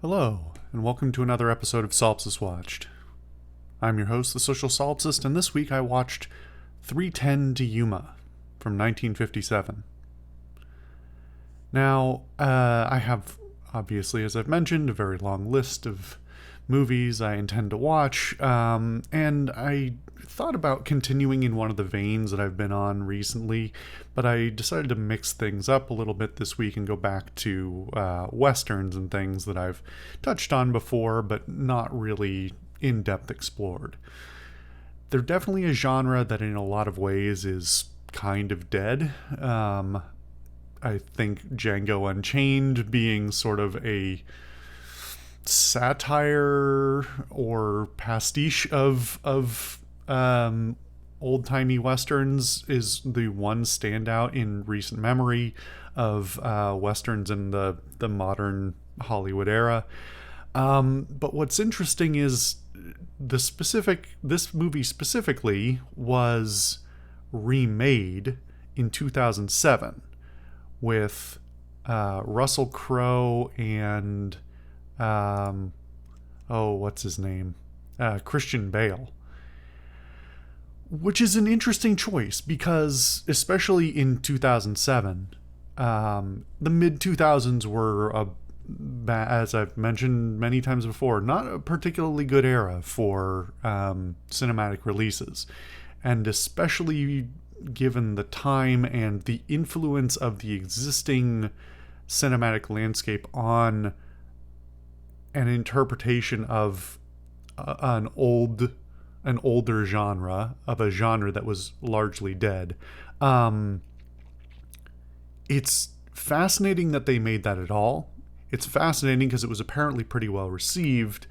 Hello, and welcome to another episode of Solipsist Watched. I'm your host, the Social Solipsist, and this week I watched 310 to Yuma from 1957. Now, I have, obviously, as I've mentioned, a very long list of movies I intend to watch, and I thought about continuing in one of the veins that I've been on recently, but I decided to mix things up a little bit this week and go back to westerns and things that I've touched on before, but not really in-depth explored. They're definitely a genre that in a lot of ways is kind of dead. I think Django Unchained being sort of a satire or pastiche of old-timey westerns is the one standout in recent memory of westerns in the modern Hollywood era. But what's interesting is this movie specifically was remade in 2007 with Russell Crowe and what's his name? Christian Bale. Which is an interesting choice because, especially in 2007, the mid 2000s were, as I've mentioned many times before, not a particularly good era for cinematic releases. And especially given the time and the influence of the existing cinematic landscape on an interpretation of an older genre, of a genre that was largely dead. It's fascinating that they made that at all. It's fascinating because it was apparently pretty well received.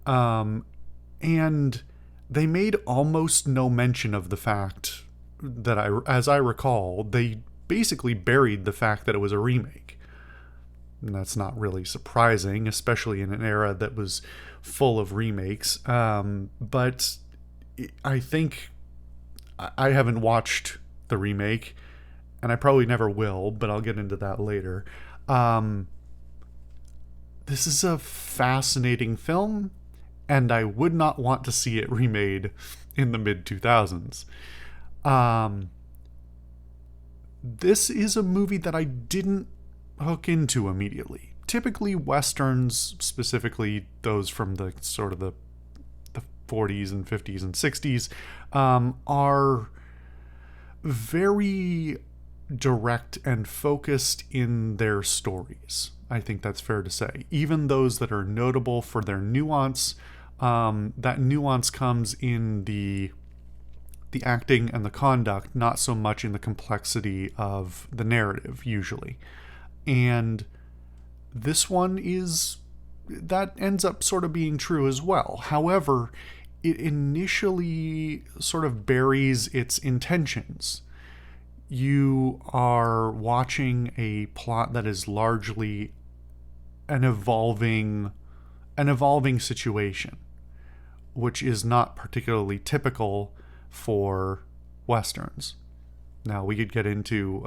And they made almost no mention of the fact that, as I recall, they basically buried the fact that it was a remake. And that's not really surprising, especially in an era that was full of remakes. But I think I haven't watched the remake, and I probably never will, but I'll get into that later. This is a fascinating film, and I would not want to see it remade in the mid-2000s. This is a movie that I didn't hook into immediately. Typically, westerns, specifically those from the sort of the 40s and 50s and 60s, are very direct and focused in their stories. I think that's fair to say. Even those that are notable for their nuance, that nuance comes in the acting and the conduct, not so much in the complexity of the narrative, usually. And this one that ends up sort of being true as well. However, it initially sort of buries its intentions. You are watching a plot that is largely an evolving situation, which is not particularly typical for westerns. Now, we could get into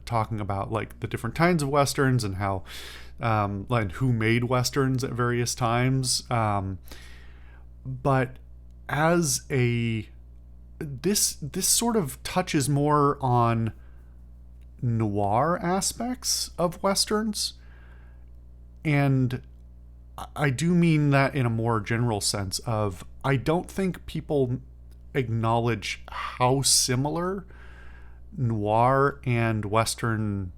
talking about like the different kinds of westerns and how and who made westerns at various times. But as this sort of touches more on noir aspects of westerns, and I do mean that in a more general sense of I don't think people acknowledge how similar noir and western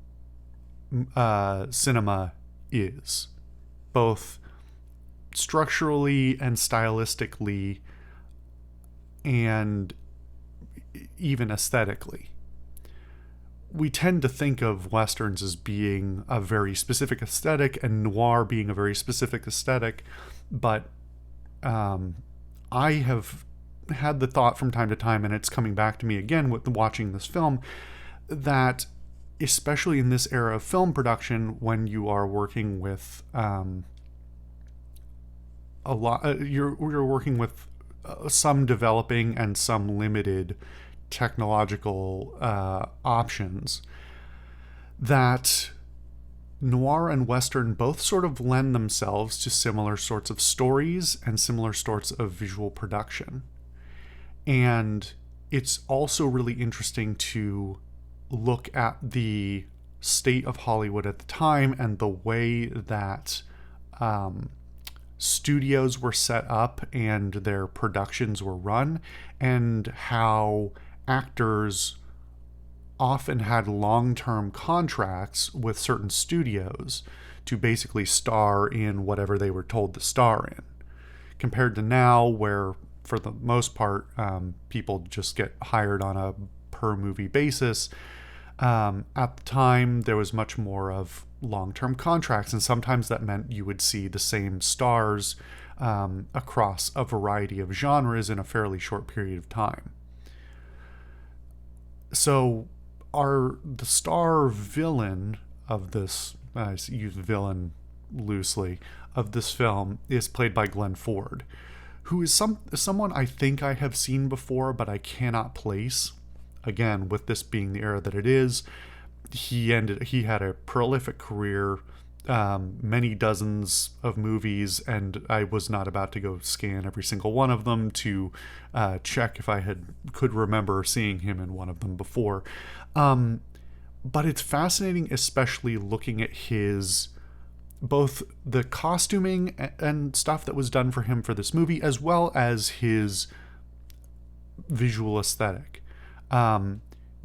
cinema is, both structurally and stylistically and even aesthetically. We tend to think of westerns as being a very specific aesthetic and noir being a very specific aesthetic, but I have had the thought from time to time, and it's coming back to me again with watching this film, that especially in this era of film production, when you are working with you're working with some developing and some limited technological options, that noir and Western both sort of lend themselves to similar sorts of stories and similar sorts of visual production. And it's also really interesting to look at the state of Hollywood at the time and the way that studios were set up and their productions were run, and how actors often had long-term contracts with certain studios to basically star in whatever they were told to star in, compared to now where for the most part people just get hired on a per movie basis. At the time there was much more of long-term contracts, and sometimes that meant you would see the same stars across a variety of genres in a fairly short period of time. So the star villain of this, I use villain loosely, of this film is played by Glenn Ford, who is someone I think I have seen before, but I cannot place. Again, with this being the era that it is, he had a prolific career, many dozens of movies, and I was not about to go scan every single one of them to check if I could remember seeing him in one of them before. But it's fascinating, especially looking at both the costuming and stuff that was done for him for this movie, as well as his visual aesthetic.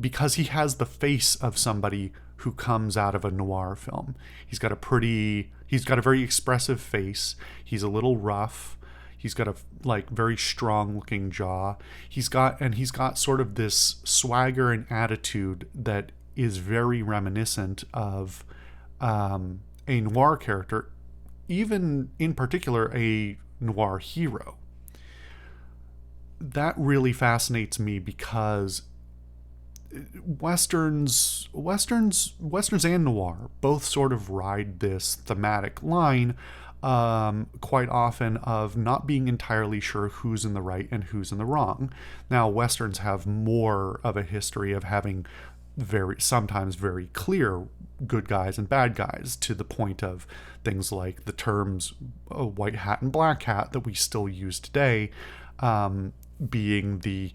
Because he has the face of somebody who comes out of a noir film. He's got a very expressive face. He's a little rough. He's got a very strong looking jaw. He's got sort of this swagger and attitude that is very reminiscent of a noir character, even in particular a noir hero. That really fascinates me because westerns and noir both sort of ride this thematic line quite often of not being entirely sure who's in the right and who's in the wrong. Now, westerns have more of a history of having sometimes very clear good guys and bad guys, to the point of things like the terms white hat and black hat that we still use today, being the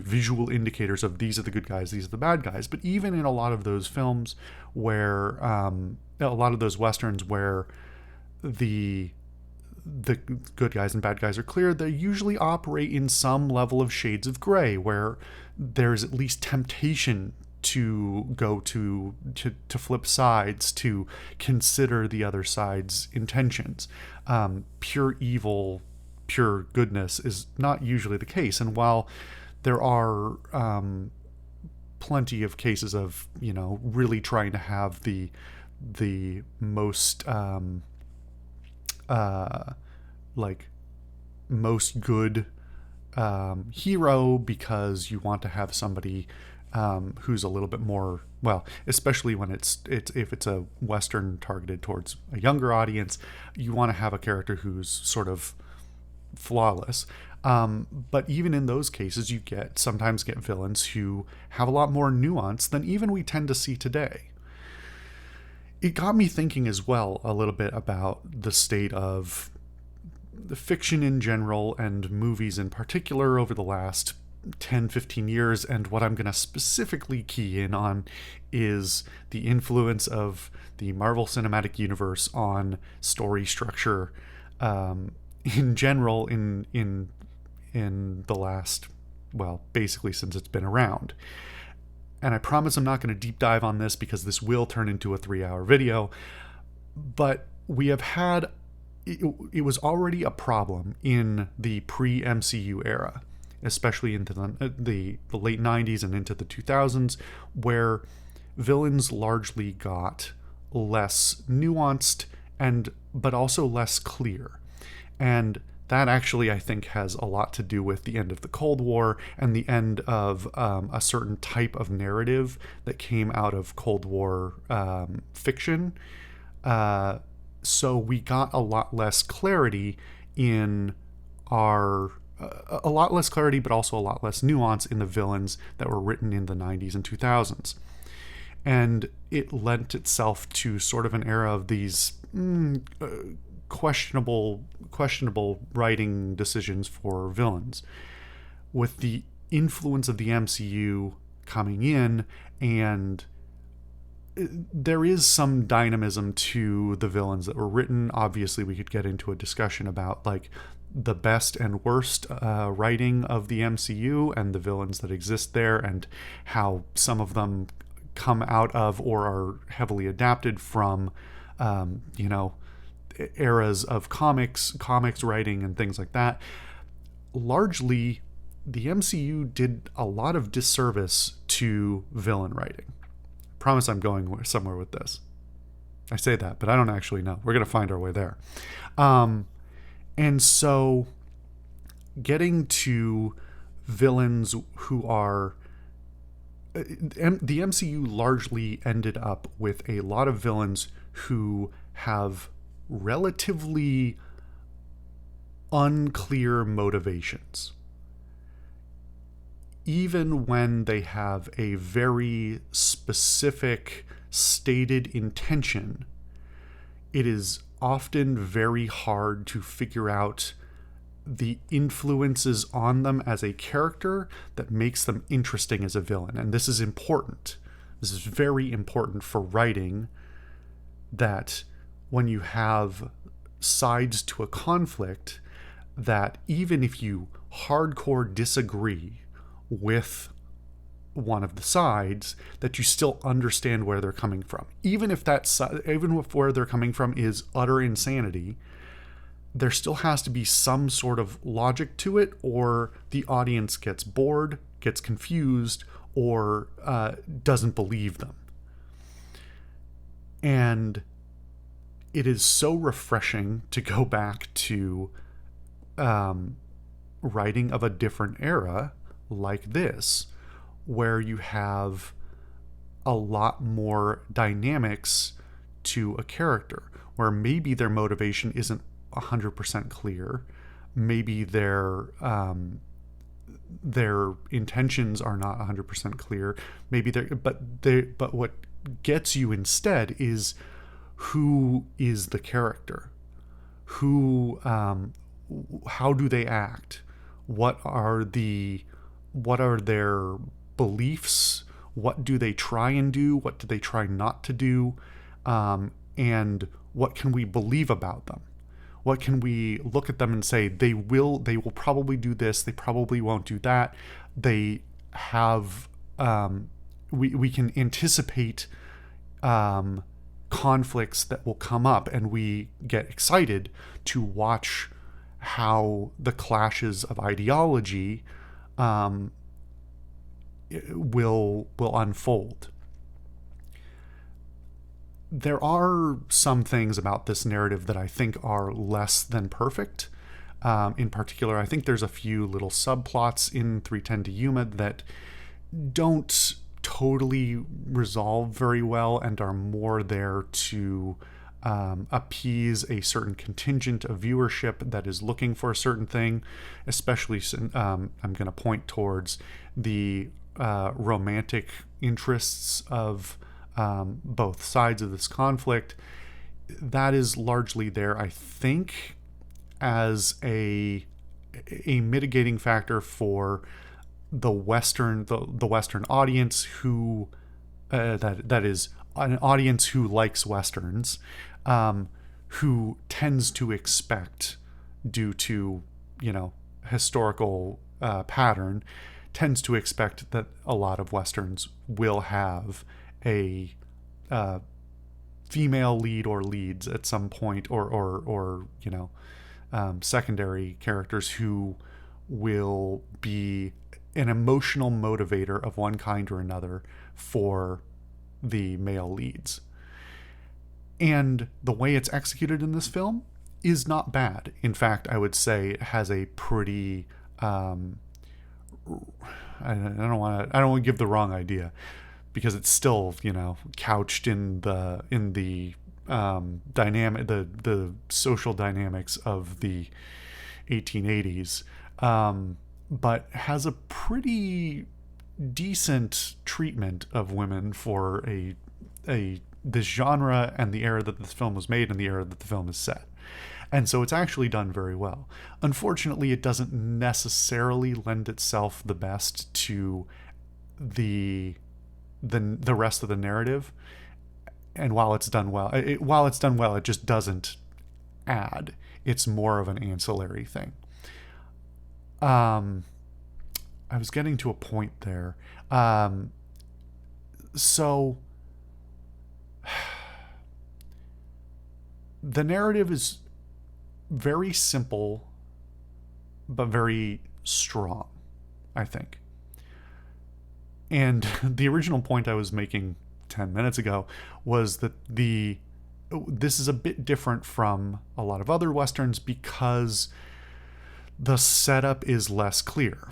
visual indicators of these are the good guys, these are the bad guys. But even in a lot of those films where a lot of those westerns where the good guys and bad guys are clear, they usually operate in some level of shades of gray, where there's at least temptation to go to flip sides, to consider the other side's intentions. Pure evil, pure goodness is not usually the case. And while there are plenty of cases of, really trying to have the most most good hero, because you want to have somebody who's a little bit more, well, especially when if it's a Western targeted towards a younger audience, you want to have a character who's sort of flawless. But even in those cases, you sometimes get villains who have a lot more nuance than even we tend to see today. It got me thinking as well a little bit about the state of the fiction in general and movies in particular over the last 10-15 years, and what I'm going to specifically key in on is the influence of the Marvel Cinematic Universe on story structure in general in the last, well, basically since it's been around. And I promise I'm not going to deep dive on this because this will turn into a 3-hour video, but we have had, it was already a problem in the pre-MCU era, especially into the late 90s and into the 2000s, where villains largely got less nuanced but also less clear. And that actually, I think, has a lot to do with the end of the Cold War and the end of a certain type of narrative that came out of Cold War fiction. So we got a lot less clarity but also a lot less nuance in the villains that were written in the 90s and 2000s. And it lent itself to sort of an era of these questionable writing decisions for villains, with the influence of the MCU coming in. And there is some dynamism to the villains that were written. Obviously, we could get into a discussion about like the best and worst writing of the MCU and the villains that exist there, and how some of them come out of or are heavily adapted from eras of comics writing and things like that. Largely, the MCU did a lot of disservice to villain writing. Promise I'm going somewhere with this. I say that, but I don't actually know. We're going to find our way there. And so getting to villains who are... the MCU largely ended up with a lot of villains who have relatively unclear motivations. Even when they have a very specific stated intention, it is often very hard to figure out the influences on them as a character that makes them interesting as a villain. And this is important. This is very important for writing, that when you have sides to a conflict, that even if you hardcore disagree with one of the sides, that you still understand where they're coming from. Even if where they're coming from is utter insanity, there still has to be some sort of logic to it, or the audience gets bored, gets confused, or doesn't believe them. And it is so refreshing to go back to writing of a different era like this, where you have a lot more dynamics to a character, where maybe their motivation isn't 100% clear, maybe their intentions are not 100% clear, but what gets you instead is who is the character, how do they act, what are their beliefs, what do they try and do, what do they try not to do, and what can we believe about them? What can we look at them and say, they will probably do this, they probably won't do that. They have, we can anticipate conflicts that will come up, and we get excited to watch how the clashes of ideology will unfold. There are some things about this narrative that I think are less than perfect. In particular, I think there's a few little subplots in 310 to Yuma that don't totally resolve very well and are more there to appease a certain contingent of viewership that is looking for a certain thing, especially I'm going to point towards the romantic interests of both sides of this conflict. That is largely there, I think, as a mitigating factor for the Western audience who that is an audience who likes Westerns, who tends to expect, due to historical pattern, tends to expect that a lot of Westerns will have a female lead or leads at some point, or secondary characters who will be an emotional motivator of one kind or another for the male leads. And the way it's executed in this film is not bad. In fact, I would say it has a pretty I don't want to give the wrong idea, because it's still couched in the dynamic, the social dynamics of the 1880s, but has a pretty decent treatment of women for this genre and the era that this film was made and the era that the film is set. And so it's actually done very well. Unfortunately, it doesn't necessarily lend itself the best to the rest of the narrative. And while it's done well, it just doesn't add. It's more of an ancillary thing. I was getting to a point there. So the narrative is very simple, but very strong, I think. And the original point I was making 10 minutes ago was that this is a bit different from a lot of other Westerns because the setup is less clear.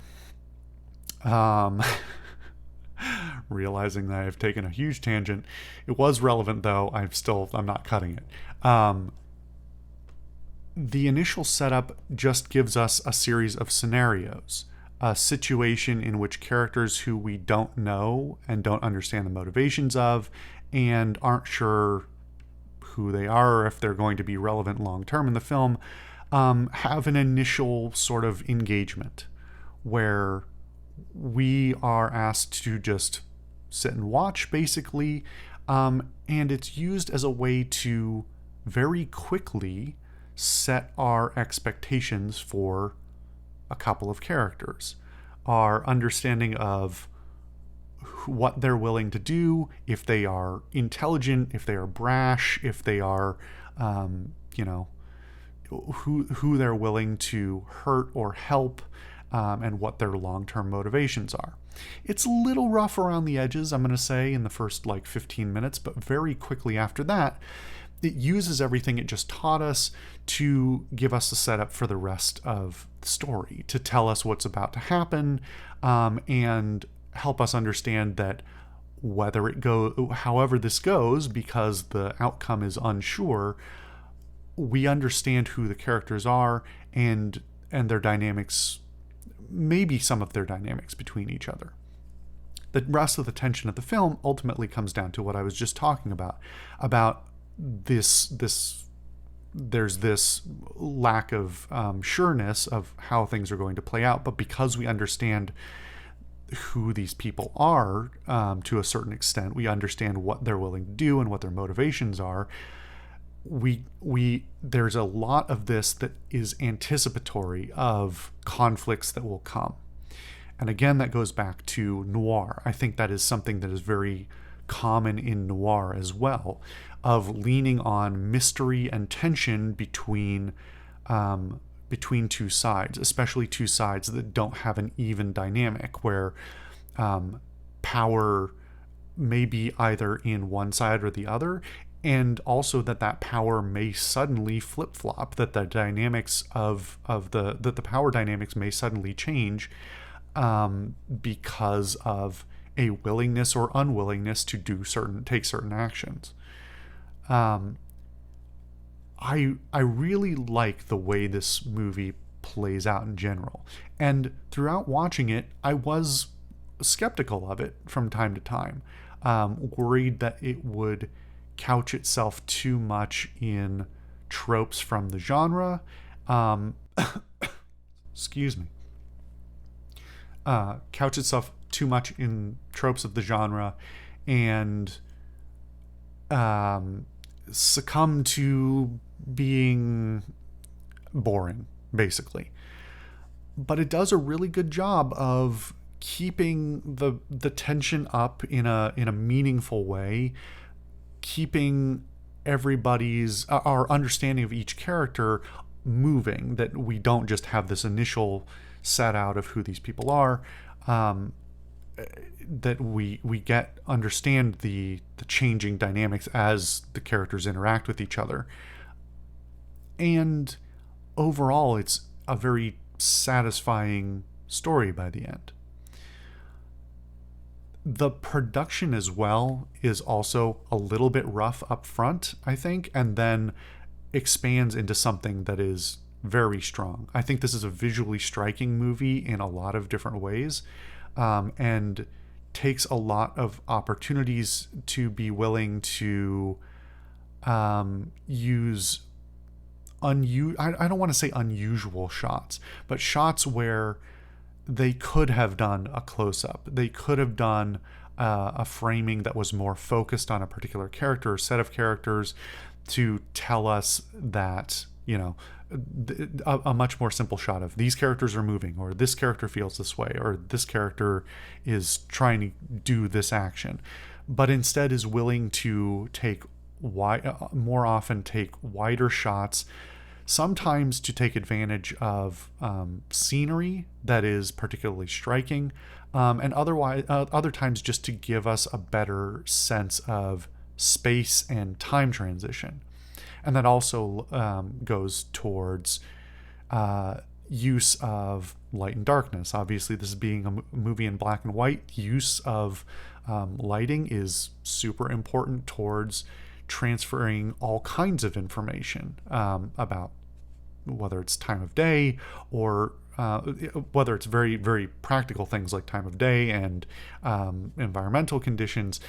Realizing that I've taken a huge tangent. It was relevant though. I'm not cutting it. The initial setup just gives us a series of scenarios, a situation in which characters who we don't know and don't understand the motivations of and aren't sure who they are or if they're going to be relevant long term in the film, have an initial sort of engagement where we are asked to just sit and watch, basically, and it's used as a way to very quickly set our expectations for a couple of characters, our understanding of what they're willing to do, if they are intelligent, if they are brash, if they are, who they're willing to hurt or help, and what their long-term motivations are. It's a little rough around the edges, I'm going to say, in the first 15 minutes, but very quickly after that, it uses everything it just taught us to give us a setup for the rest of the story, to tell us what's about to happen, and help us understand that however this goes, because the outcome is unsure, we understand who the characters are and their dynamics, maybe some of their dynamics between each other. The rest of the tension of the film ultimately comes down to what I was just talking about there's this lack of sureness of how things are going to play out, but because we understand who these people are, to a certain extent, we understand what they're willing to do and what their motivations are. There's a lot of this that is anticipatory of conflicts that will come. And again, that goes back to noir. I think that is something that is very common in noir as well, of leaning on mystery and tension between two sides, especially two sides that don't have an even dynamic, where power may be either in one side or the other, and also that power may suddenly flip-flop, that the dynamics of the power dynamics may suddenly change, because of a willingness or unwillingness to take certain actions. I really like the way this movie plays out in general, and throughout watching it, I was skeptical of it from time to time, worried that it would couch itself too much in tropes from the genre. Excuse me. Couch itself too much in tropes of the genre and succumb to being boring, basically. But it does a really good job of keeping the tension up in a meaningful way, keeping our understanding of each character moving, that we don't just have this initial set out of who these people are, that we understand the changing dynamics as the characters interact with each other. And overall, it's a very satisfying story by the end. The production as well is also a little bit rough up front, I think, and then expands into something that is very strong. I think this is a visually striking movie in a lot of different ways. and takes a lot of opportunities to be willing to use I don't want to say unusual shots, but shots where they could have done a close-up. They could have done a framing that was more focused on a particular character or set of characters to tell us that, you know, a much more simple shot of these characters are moving, or this character feels this way, or this character is trying to do this action, but instead is willing to take more often take wider shots, sometimes to take advantage of scenery that is particularly striking, and other times just to give us a better sense of space and time transition. And that also goes towards use of light and darkness. Obviously, this being a movie in black and white, use of lighting is super important towards transferring all kinds of information about whether it's time of day or whether it's very, very practical things like time of day and environmental conditions,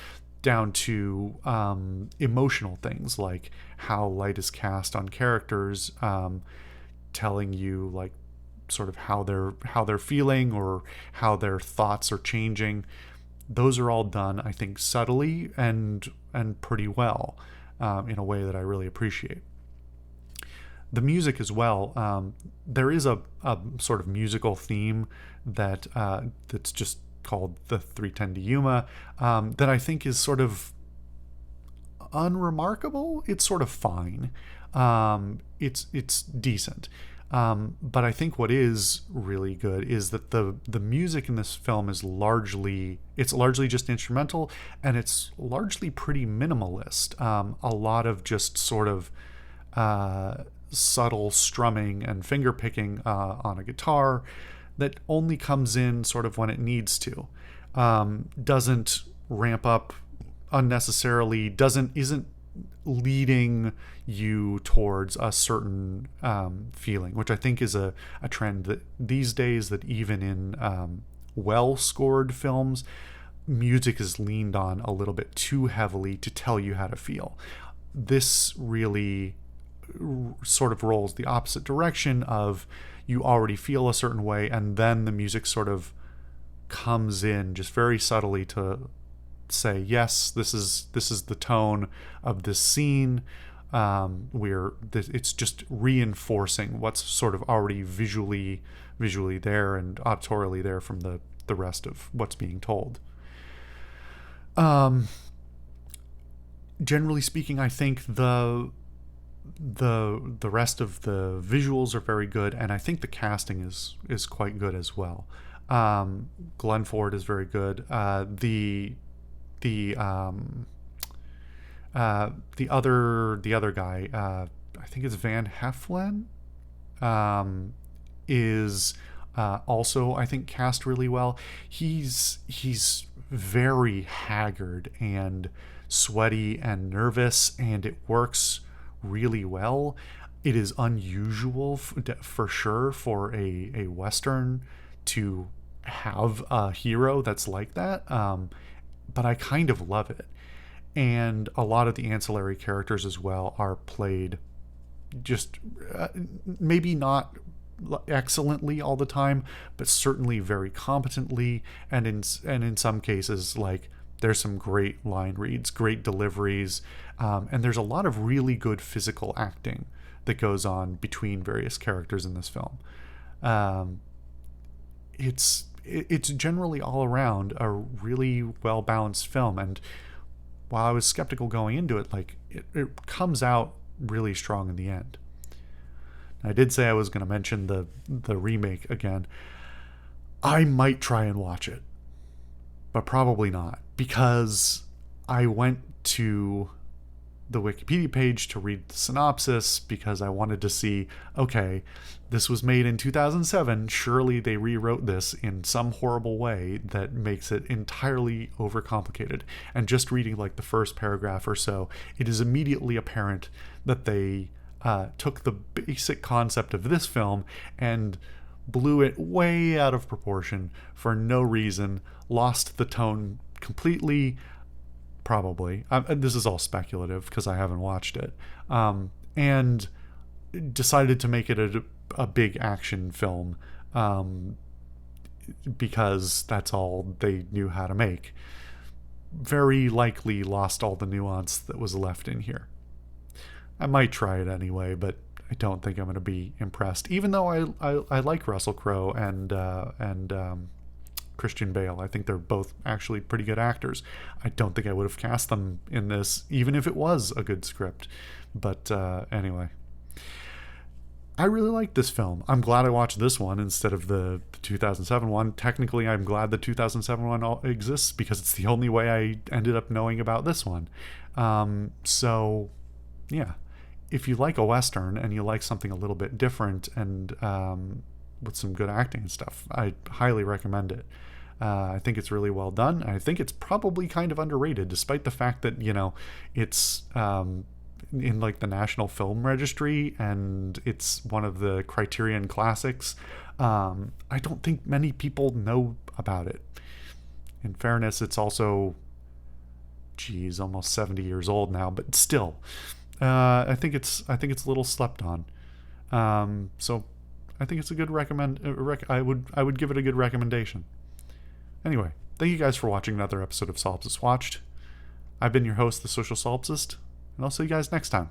down to emotional things like how light is cast on characters, telling you like sort of how they're feeling or how their thoughts are changing. Those are all done, I think, subtly and pretty well, in a way that I really appreciate. The music as well. There is a sort of musical theme that's just called the 310 to Yuma, that I think is sort of unremarkable. It's sort of fine. It's decent. But I think what is really good is that the music in this film is largely just instrumental, and it's largely pretty minimalist. A lot of just sort of subtle strumming and finger picking on a guitar that only comes in sort of when it needs to. Doesn't ramp up unnecessarily, isn't leading you towards a certain feeling, which I think is a trend that these days, that even in well-scored films, music is leaned on a little bit too heavily to tell you how to feel. This really sort of rolls the opposite direction of, you already feel a certain way, and then the music sort of comes in just very subtly to say, yes, this is the tone of this scene. It's just reinforcing what's sort of already visually there and auditorily there from the rest of what's being told. Generally speaking, I think the rest of the visuals are very good, and I think the casting is quite good as well. Glenn Ford is very good. The other guy, I think it's Van Heflin, is also, I think, cast really well. He's very haggard and sweaty and nervous, and it works really well. It is unusual for sure for a Western to have a hero that's like that, but I kind of love it. And a lot of the ancillary characters as well are played just maybe not excellently all the time, but certainly very competently, and in some cases, like, there's some great line reads, great deliveries, and there's a lot of really good physical acting that goes on between various characters in this film. It's generally all around a really well balanced film, and while I was skeptical going into it, like, it comes out really strong in the end. I did say I was going to mention the remake again. I might try and watch it, but probably not, because I went to the Wikipedia page to read the synopsis because I wanted to see, okay, this was made in 2007. Surely they rewrote this in some horrible way that makes it entirely overcomplicated. And just reading like the first paragraph or so, it is immediately apparent that they took the basic concept of this film and blew it way out of proportion for no reason, lost the tone completely, probably. This is all speculative because I haven't watched it. And decided to make it a big action film because that's all they knew how to make. Very likely lost all the nuance that was left in here. I might try it anyway, but I don't think I'm going to be impressed. Even though I like Russell Crowe and Christian Bale. I think they're both actually pretty good actors. I don't think I would have cast them in this, even if it was a good script. But anyway, I really like this film. I'm glad I watched this one instead of the 2007 one. Technically, I'm glad the 2007 one exists because it's the only way I ended up knowing about this one. So, yeah. If you like a Western and you like something a little bit different and with some good acting and stuff, I highly recommend it. I think it's really well done. I think it's probably kind of underrated, despite the fact that, it's in like the National Film Registry and it's one of the Criterion Classics. I don't think many people know about it. In fairness, it's also, almost 70 years old now, but still, I think it's a little slept on. So I think it's a good I would give it a good recommendation. Anyway, thank you guys for watching another episode of Solipsist Watched. I've been your host, the Social Solipsist, and I'll see you guys next time.